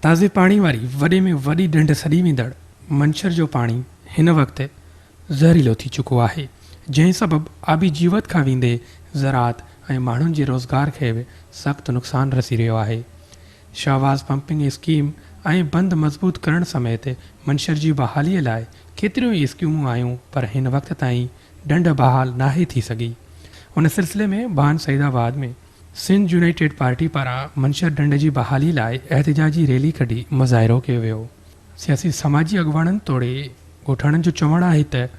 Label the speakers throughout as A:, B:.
A: ताज़े पानी वारी वॾे में वॾी ढंढ सड़ी वेंदड़ मंछर जो पानी हिन वक़्तु ज़हरीलो थी चुको आहे, जंहिं सबबि आबी जीवत खां वेंदे ज़रात ऐं माण्हुनि जे रोज़गार खे बि सख़्तु नुक़सानु रसी रहियो आहे। शाहबाज़ पंपिंग स्कीम ऐं बंदि मज़बूत करण समेत मंछर जी बहालीअ लाइ केतिरियूं ई स्कीमूं आयूं, पर हिन वक़्त ताईं ढंढ बहाल नाहे थी सघी। उन सिलसिले में बान सईदाबाद में सिंध यूनाइटेड पार्टी पारां मंछर ढंढ जी बहाली लाइ एहतजाजी रैली कढी मुज़ाहिरो कयो वियो। सियासी समाजी अॻुवाणनि तोड़े ॻोठाणनि जो चवणु आहे त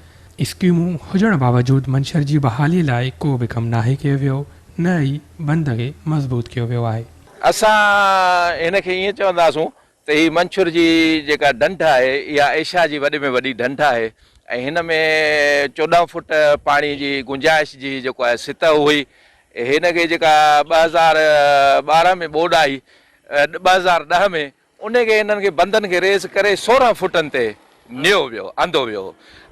A: स्कीमूं हुजण बावजूदि मंछर जी बहाली लाइ को बि कमु नाहे कयो वियो, न ई बंदि खे मज़बूत कयो वियो आहे।
B: असां हिनखे ईअं चवंदासूं त हीअ मंछर जी जेका ढंढ आहे इहा एशिया जी वॾे में वॾी ढंढ आहे ऐं हिन में 14 फुट पाणी जी गुंजाइश जी जेको आहे सितह हुई। हिनखे जेका 2012 में ॿोॾ आई, 2010 में उनखे हिननि खे बंदनि खे रेज़ करे 16 फुटनि ते नियो वियो, अंधो वियो।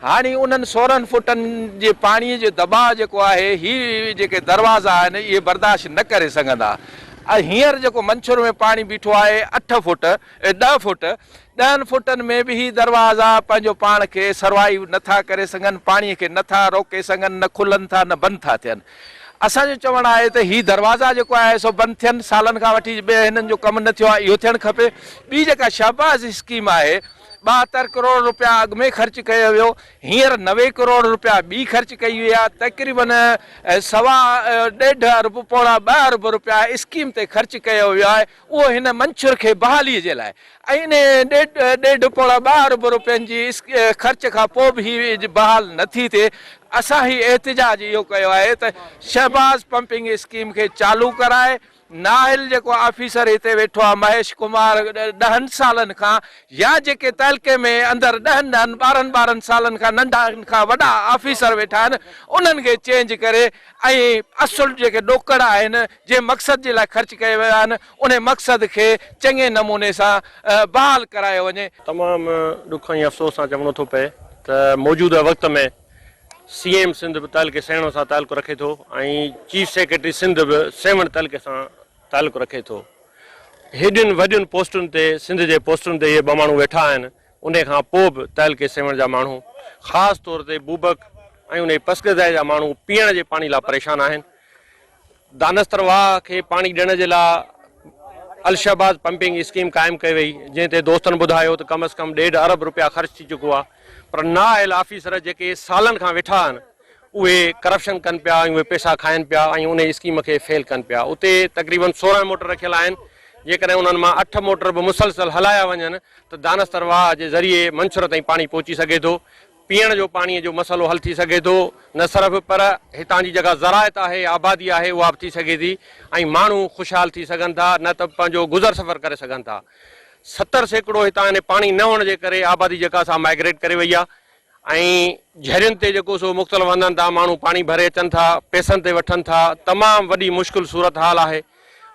B: हाणे उन्हनि 16 फुटनि जे पाणीअ जो दबाव जेको आहे हीअ जेके दरवाज़ा आहिनि इहे बर्दाश्त न करे सघंदा। ऐं हींअर जेको मंछर में पाणी बीठो आहे 8 फुट 10 फुट, 10 फुटनि में बि हीअ दरवाज़ा पंहिंजो पाण खे सर्वाइव नथा करे सघनि, पाणीअ खे नथा रोके सघनि, न खुलनि था न बंदि था थियनि। असांजो चवणु आहे त हीअ दरवाज़ा जेको आहे सो बंदि थियनि, सालनि खां वठी ॿिए हिननि जो कमु न थियो आहे, इहो थियणु खपे। ॿी जेका शाहबाज़ स्कीम आहे 72 करोड़ रुपया अॻु में ख़र्चु कयो वियो, हींअर 90 करोड़ रुपया ॿी ख़र्चु कई वई आहे, तक़रीबन 1.5 अरब पौणा 2 अरब रुपया स्कीम ते ख़र्चु कयो वियो आहे, उहो हिन मंछर खे बहालीअ जे लाइ। ऐं इन 1.5 पौणा 2 अरब रुपयनि जी ख़र्च खां पोइ बि हीअ बहाल नथी थिए। असां ही एहतिजाज इहो कयो आहे त शहबाज़ पंपिंग स्कीम खे चालू कराए। नाहिल जेको ऑफिसर हिते वेठो आहे महेश कुमार 10 सालनि खां, या जेके तहलके में अंदरि 10 12 सालनि खां नंढा खां वॾा ऑफिसर वेठा आहिनि, उन्हनि खे चेंज करे ऐं असुल जेके ॾोकड़ आहिनि जंहिं मक़सद जे लाइ ख़र्च कया विया आहिनि उन मक़सद खे चङे नमूने सां बहाल करायो वञे।
C: तमामु ॾुख ऐं अफ़सोस सां चवणो थो पए त मौजूदा वक़्त में CM सिंध बि तहलके सेणो सां तालुक़ु रखे थो ऐं चीफ सेक्रेटरी सिंध बि सेवण तहलके सां तालुक़ु रखे थो। हेॾियुनि वॾियुनि पोस्टुनि ते सिंध जे पोस्टुनि ते इहे 2 माण्हू वेठा आहिनि, उन खां पोइ बि तहलके सेवण जा माण्हू ख़ासि तौर ते बूबक ऐं उन पसगज़ाए जा माण्हू पीअण जे पाणी लाइ परेशान आहिनि। दानस्तरवाह खे पाणी ॾियण जे लाइ अलशहबाज़ पंपिंग स्कीम क़ाइमु कई वई, जंहिं ते दोस्तनि ॿुधायो त कम से कम 1.5 अरब रुपया ख़र्च थी चुको आहे, पर नाअहल ऑफिसर जेके सालनि खां वेठा आहिनि उहे करप्शन कनि पिया ऐं उहे पैसा खाइनि पिया ऐं उन स्कीम खे फेल कनि पिया। उते तक़रीबन 16 मोटर रखियल आहिनि, जेकॾहिं उन्हनि मां 8 मोटर बि मुसलसल हलाया वञनि त दानस्तरवाह जे ज़रिए मंछर ताईं पाणी पहुची सघे थो, पीअण जो पाणीअ जो मसइलो हल थी सघे थो। न सिर्फ़ु पर हितां जी जेका ज़रायत आहे, आबादी आहे, उहा बि थी सघे थी ऐं माण्हू ख़ुशहाल थी सघनि था, न त पंहिंजो गुज़र सफ़र करे सघनि था। 70% हितां हिन पाणी न हुअण जे करे आबादी जेका असां माइग्रेट करे वई आहे ऐं झरियुनि ते जेको सो मुख़्तलिफ़ वञनि था, माण्हू पाणी भरे अचनि था, पैसनि ते वठनि था, तमामु वॾी मुश्किल सूरत हाल आहे।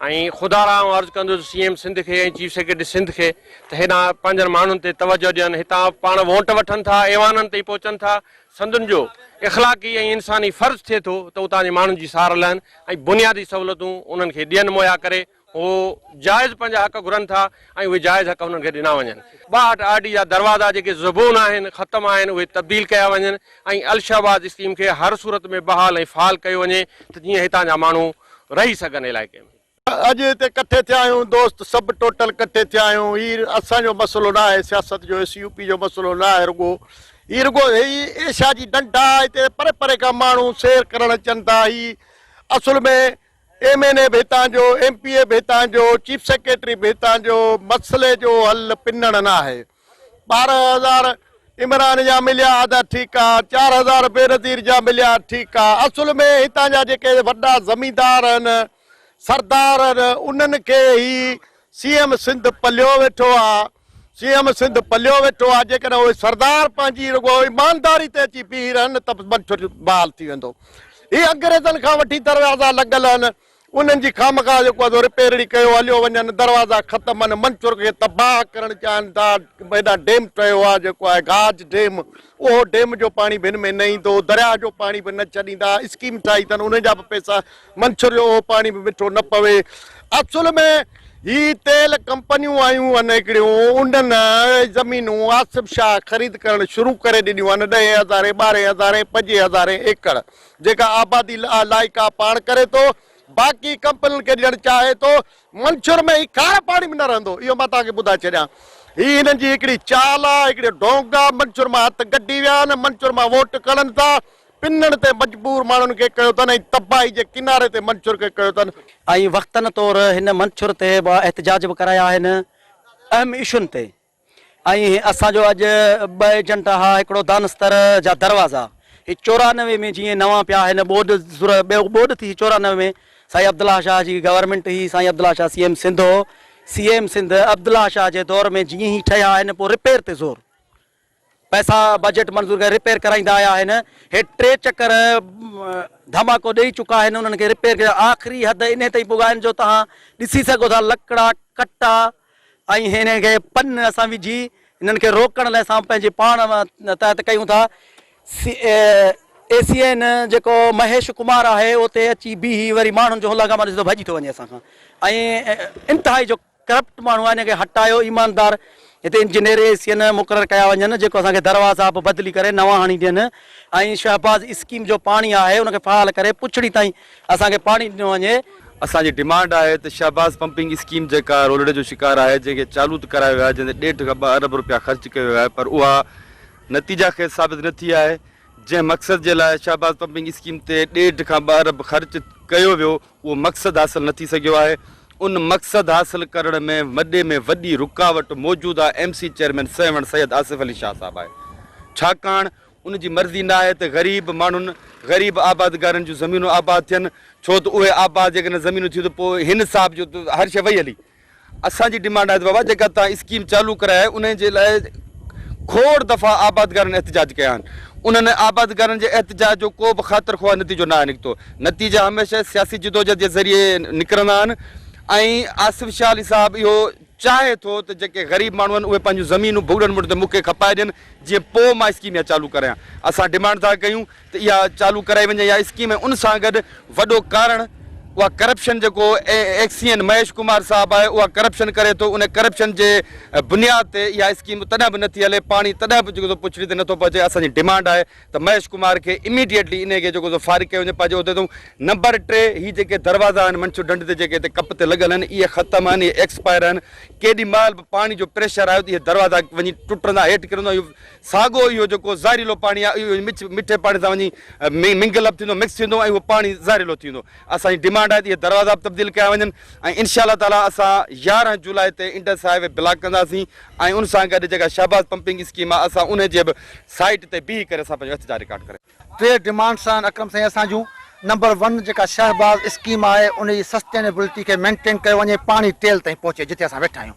C: ऐं ख़ुदा रा अर्ज़ु कंदुसि CM सिंध खे ऐं चीफ सेक्रेटरी सिंध खे त हेॾां पंहिंजनि माण्हुनि ते तवजो ॾियनि, हितां पाण वोट वठनि था, ऐवाननि ताईं पहुचनि था। संदुनि जो इख़लाक़ी ऐं इंसानी फ़र्ज़ु थिए थो त उतां जे माण्हुनि जी सार लहनि ऐं बुनियादी सहूलियतूं उन्हनि खे ॾियनि मुहैया करे। उहो जाइज़ पंहिंजा हक़ घुरनि था ऐं उहे जाइज़ हक़ हुननि खे ॾिना वञनि। 62 RD जा दरवाज़ा जेके ज़बून आहिनि, ख़तमु आहिनि, उहे तब्दील कया वञनि ऐं अलशहबाज़ स्कीम खे हर सूरत में बहाल ऐं फ़ाल कयो वञे त जीअं हितां जा माण्हू रही सघनि इलाइक़े में।
D: अॼु हिते कठे थिया आहियूं, दोस्त सभु टोटल कठे थिया आहियूं। हीअ असांजो मसइलो न आहे सियासत जो, SUP जो मसइलो न आहे, रुॻो एशिया जी ढंढ आहे। हिते परे परे खां माण्हू सैर करणु अचनि था। हीअ असुल में MNA बि हितां जो, MPA बि हितां जो, चीफ सेक्रेटरी बि हितां जो, मसइले जो हल पिनण न आहे। 12,000 इमरान जा मिलिया आधा ठीकु आहे, 4,000 बेनज़ीर जा मिलिया ठीकु आहे। असुल में हितां जा जेके वॾा ज़मींदार आहिनि, सरदार आहिनि, उन्हनि खे ई CM सिंध पलियो वेठो आहे। CM सिंध पलियो वेठो आहे। जेकॾहिं उहे सरदार पंहिंजी रुॻो ईमानदारी ते अची बीह रहनि त मंछर बहाल थी वेंदो। हीअ अंग्रेज़नि खां वठी दरवाज़ा लॻल आहिनि, उन्हनि जी खामखा जेको आहे रिपेयरिंग कयो हलियो वञनि, दरवाज़ा ख़तमु आहिनि, मंछर खे तबाह करणु चाहिनि था। हेॾा डेम ठहियो आहे जेको आहे गाज डेम, उहो डेम जो पाणी बि हिन में न ईंदो, दरिया जो पाणी बि न छॾींदा। स्कीम ठाही अथनि, उन जा बि पैसा, मंछर जो उहो पाणी बि मिठो न पवे। असुल में ही तेल कंपनियूं आयूं आहिनि हिकिड़ियूं उन्हनि ज़मीनूं आसिफ शाह ख़रीद करणु शुरू करे ॾिनियूं आहिनि 10,000 12,000 5,000 एकड़ जेका आबादी लाइक़ु आहे पाण करे थो बाक़ी कंपनियुनि खे ॾियणु चाहे थो मंशूर में ही खार पाणी में न रहंदो इहो मां तव्हांखे ॿुधाए छॾियां ही हिननि जी हिकिड़ी चाल आहे हिकिड़ो ढोंग आहे मंशूर मां हथ गॾी विया आहिनि मंशूर मां वोट कढनि था पिनण ते मजबूर माण्हुनि खे कयो अथनि ऐं तबाही जे किनारे ते मंशूर खे कयो अथनि
E: ऐं वक़्तन तौरु हिन मंशूर ते एहतजाज बि कराया आहिनि अहम इशुनि ते ऐं असांजो अॼु 2 एजेंडा हुआ हिकिड़ो दानस्तर जा दरवाज़ा ही 94 में जीअं नवां पिया आहिनि ॿियो ॿोॾ थी 94 में साईं अब्दुल्ला शाह जी गवर्नमेंट ही साईं अब्दुल्ला शाह CM सिंध हो CM सिंध अब्दुल्ला शाह जे दौर में जीअं ई ठहिया आहिनि पोइ रिपेयर ते ज़ोर पैसा बजट मंज़ूर करे रिपेयर कराईंदा आया आहिनि हे 3 चकर धमाको ॾेई चुका आहिनि उन्हनि खे रिपेयर करे आख़िरी हद इन ताईं पुगाइनि जो तव्हां ॾिसी सघो था लकड़ा कटा ऐं हिन खे पन असां विझी हिननि खे रोकण लाइ असां पंहिंजे पाण तहत कयूं था ACN जेको महेश कुमार आहे उते अची बीही वरी माण्हुनि जो लगाम ॾिसंदो भॼी थो वञे असांखां ऐं इंतिहाई जो करप्ट माण्हू आहे हिनखे हटायो ईमानदार हिते इंजीनियर ACN मुक़ररु कया वञनि जेको असांखे दरवाज़ा बि बदिली करे नवां हणी ॾियनि ऐं शहबाज़ स्कीम जो पाणी आहे उनखे फ़हाल करे पुछड़ी ताईं असांखे पाणी ॾिनो वञे
F: असांजी डिमांड आहे त शहबाज़ पंपिंग स्कीम जेका रोलड़े जो शिकार आहे जंहिंखे चालू करायो वियो आहे जंहिंते 1.5 खां 2 अरब रुपया ख़र्च कयो वियो आहे पर उहा नतीजा खे साबित न थी आहे जंहिं मक़सद जे लाइ शहबाज़ पंपिंग स्कीम ते 1.5 खां 2 अरब ख़र्च कयो वियो उहो मक़सदु हासिलु न थी सघियो आहे उन मक़सदु हासिलु करण में वॾे में वॾी रुकावट मौजूदा MC चेयरमैन सैयद आसिफ अली शाह साहिबु आहे छाकाणि उनजी मर्ज़ी न आहे त ग़रीब माण्हुनि ग़रीब आबादगारनि जूं ज़मीनूं आबाद थियनि छो त उहे आबाद जेकॾहिं ज़मीनूं थियूं त पोइ हिन साहब जो हर शइ वई हली असांजी डिमांड आहे त बाबा जेका तव्हां स्कीम चालू कराए उन जे लाइ खोड़ दफ़ा आबादगारनि एहतजाज कया आहिनि उन्हनि आबादगारनि जे एहतजाज जो को बि ख़ातिर ख़्वाह नतीजो न आहे निकितो नतीजा हमेशह सियासी जिदोजहद जे ज़रिए निकिरंदा आहिनि ऐं आसिफ शाह अली साहिबु इहो चाहे थो त जेके ग़रीब माण्हू आहिनि उहे पंहिंजूं ज़मीनूं भुॻड़नि मुड़नि ते मूंखे खपाए ॾियनि जीअं पोइ मां स्कीम इहा चालू करायां असां डिमांड था कयूं त इहा चालू कराई वञे इहा स्कीम ऐं उन सां गॾु वॾो कारण उहा करप्शन जेको ACN महेश कुमार साहिबु आहे उहा करप्शन करे थो उन करप्शन जे बुनियाद ते इहा स्कीम तॾहिं बि नथी हले पाणी तॾहिं बि जेको पुछड़ी ते नथो पहुचे असांजी डिमांड आहे त महेश कुमार खे इमीडिएटली इन खे जेको फारिग कयो वञे पंहिंजे उहिदे तां नंबर 3 ही जेके दरवाज़ा आहिनि मंशूर ढंढ ते जेके हिते कप ते लॻल आहिनि इहे ख़तमु आहिनि इहे एक्सपायर आहिनि केॾी महिल बि पाणी जो प्रेशर आयो त इहे दरवाज़ा वञी टुटंदा हेठि किरंदा इहो साॻियो इहो जेको ज़हरीलो पाणी आहे इहो मिठे पाणी सां वञी मिंगल अप थींदो मिक्स थींदो ऐं उहो पाणी ज़हरीलो थींदो असांजी डिमांड आहे त इहे दरवाज़ा बि तब्दील कया वञनि ऐं इंशाअल्लाह ताला असां 11 जुलाई ते इंडस हाईवे ब्लॉक कंदासीं ऐं उन सां गॾु जेका शहबाज़ पंपिंग स्कीम आहे असां उन जे बि साइट ते बीही करे असां पंहिंजो एहतजाज रिकॉर्ड करे
G: 3 डिमांड्स आहिनि अकरम साईं असांजूं नंबर 1 जेका शहबाज़ स्कीम आहे उन जी सस्टेनेबिलिटी खे मेंटेन कयो वञे पाणी टेल ताईं पहुचे जिते असां वेठा आहियूं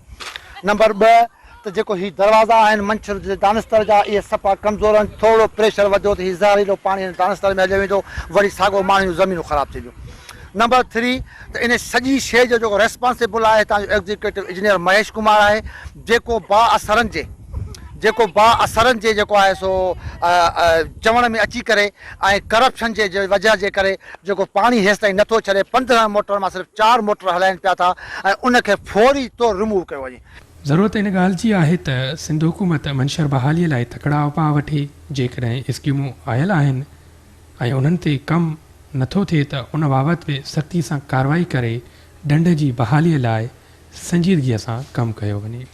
G: नंबर 2 त जेको ही दरवाज़ा आहिनि मंशूर जे दानस्तर जा इहे सफ़ा कमज़ोर आहिनि थोरो प्रेशर वधियो त हीउ ज़हरीलो पाणी दानस्तर में हलियो वेंदो वरी साॻियो माण्हुनि जूं ज़मीनूं ख़राबु थींदियूं नंबर 3 त इन सॼी शइ जो जेको रेस्पॉन्सिबल आहे तव्हांजो एग्जीक्यूटिव इंजीनियर महेश कुमार आहे जेको बाअसरनि जे जेको आहे सो चवण में अची करे ऐं करप्शन जे वजह जे करे जेको पाणी हेसि ताईं नथो छॾे 15 मोटर मां सिर्फ़ु 4 मोटर हलाइनि पिया था ऐं उनखे फौरी तौरु रिमूव कयो वञे
A: ज़रूरत इन ॻाल्हि जी आहे त सिंध हुकूमत मंशर बहालीअ लाइ तकड़ा उपाउ वठे जेकॾहिं स्कीमूं आयल आहिनि ऐं उन्हनि ते कमु नथो थिए त उन बाबति बि सख़्ती सां कार्रवाई करे ढंढ जी बहालीअ लाइ संजीदगीअ सां कमु कयो वञे